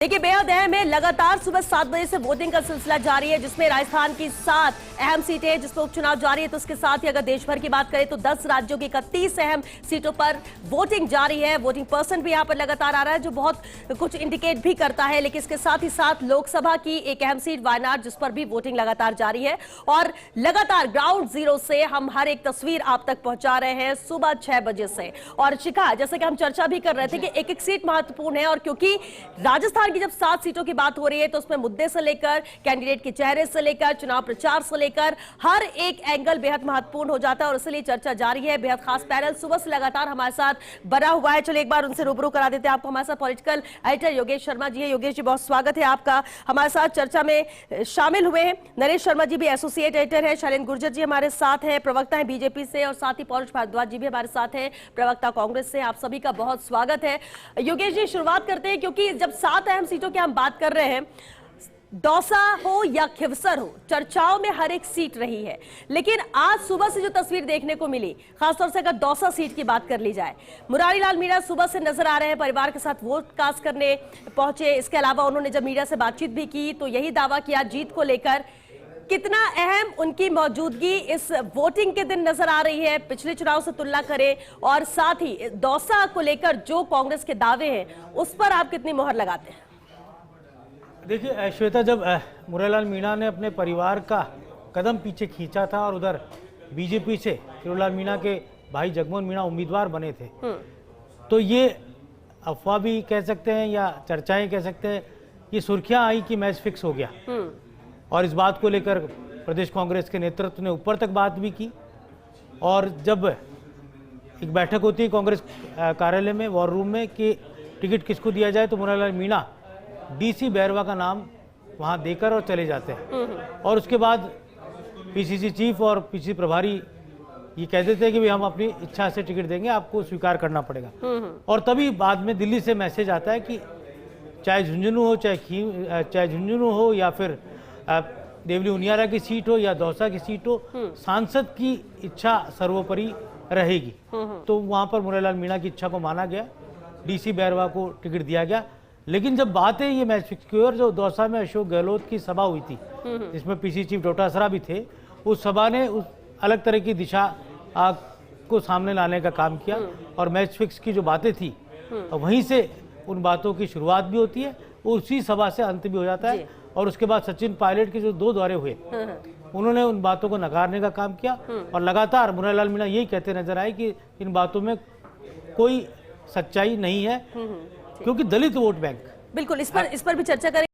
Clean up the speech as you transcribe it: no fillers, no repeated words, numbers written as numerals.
देखिए, बेहद अहम है। लगातार सुबह 7 बजे से वोटिंग का सिलसिला जारी है, जिसमें राजस्थान की 7 अहम सीटें जिसमें उपचुनाव जारी है। तो इसके साथ ही अगर देश भर की बात करें तो 10 राज्यों की 31 अहम सीटों पर वोटिंग जारी है। वोटिंग परसेंट भी यहां पर लगातार आ रहा है, जो बहुत कुछ इंडिकेट भी करता है। लेकिन इसके साथ ही साथ लोकसभा की एक अहम सीट वायनाड, जिस पर भी वोटिंग लगातार जारी है। और लगातार ग्राउंड जीरो से हम हर एक तस्वीर आप तक पहुंचा रहे हैं सुबह 6 बजे से। और शिखा, जैसे कि हम चर्चा भी कर रहे थे कि एक एक सीट महत्वपूर्ण है, और क्योंकि राजस्थान की जब 7 सीटों की बात हो रही है तो उसमें मुद्दे से लेकर कैंडिडेट के चेहरे से लेकर चुनाव प्रचार से लेकर हर एक एंगल बेहद महत्वपूर्ण हो जाता है, और इसलिए चर्चा जारी है। बेहद खास पैनल सुबह से लगातार हमारे साथ बना हुआ है। चलिए एक बार उनसे रूबरू करा देते हैं आपको। हमारे साथ पॉलिटिकल एडिटर योगेश शर्मा जी है। योगेश जी, बहुत स्वागत है आपका। हमारे साथ चर्चा में शामिल हुए हैं नरेश शर्मा जी भी एसोसिएट एडिटर है, शैलेंद्र गुर्जर जी हमारे साथ हैं, प्रवक्ता है बीजेपी से, और साथ ही पौरुष भारद्वाज जी भी हमारे साथ हैं, प्रवक्ता कांग्रेस से। आप सभी का बहुत स्वागत है। योगेश जी, शुरुआत करते हैं, क्योंकि जब 7 अहम सीटों की हम बात कर रहे हैं, दौसा हो या खिवसर हो, चर्चाओं में हर एक सीट रही है। लेकिन आज सुबह से जो तस्वीर देखने को मिली, खासतौर से अगर दौसा सीट की बात कर ली जाए, मुरारी लाल मीणा सुबह से नजर आ रहे हैं, परिवार के साथ वोट कास्ट करने पहुंचे। इसके अलावा उन्होंने जब मीडिया से बातचीत भी की तो यही दावा किया जीत को लेकर। कितना अहम उनकी मौजूदगी इस वोटिंग के दिन नजर आ रही है, पिछले चुनाव से तुलना करें, और साथ ही दौसा को लेकर जो कांग्रेस के दावे हैं उस पर आप कितनी मोहर लगाते हैं? देखिए श्वेता, जब मुरारीलाल मीणा ने अपने परिवार का कदम पीछे खींचा था और उधर बीजेपी से मुरारीलाल मीणा के भाई जगमोहन मीणा उम्मीदवार बने थे, तो ये अफवाह भी कह सकते हैं या चर्चाएं कह सकते हैं, ये सुर्खियां आई कि मैच फिक्स हो गया। और इस बात को लेकर प्रदेश कांग्रेस के नेतृत्व ने ऊपर तक बात भी की। और जब एक बैठक होती है कांग्रेस कार्यालय में, वॉर रूम में, कि टिकट किसको दिया जाए, तो मुरारीलाल मीणा डीसी बैरवा का नाम वहां देकर और चले जाते हैं। और उसके बाद पीसीसी चीफ और पीसीसी प्रभारी ये कह देते हैं कि भाई हम अपनी इच्छा से टिकट देंगे, आपको स्वीकार करना पड़ेगा। और तभी बाद में दिल्ली से मैसेज आता है कि चाहे झुंझुनू हो, चाहे झुंझुनू हो, या फिर देवली उनियारा की सीट हो या दौसा की सीट हो, सांसद की इच्छा सर्वोपरि रहेगी। तो वहां पर मुरारीलाल मीणा की इच्छा को माना गया, डीसी बैरवा को टिकट दिया गया। लेकिन जब बात है ये मैच फिक्स की, और जो दौसा में अशोक गहलोत की सभा हुई थी, जिसमें पीसी चीफ डोटासरा भी थे, उस सभा ने उस अलग तरह की दिशा को सामने लाने का काम किया। और मैच फिक्स की जो बातें थी, वहीं से उन बातों की शुरुआत भी होती है, उसी सभा से अंत भी हो जाता है। और उसके बाद सचिन पायलट के जो 2 दौरे हुए, उन्होंने उन बातों को नकारने का काम किया। और लगातार मुरारीलाल मीणा यही कहते नजर आए कि इन बातों में कोई सच्चाई नहीं है, क्योंकि दलित वोट बैंक। बिल्कुल, इस पर भी चर्चा करें।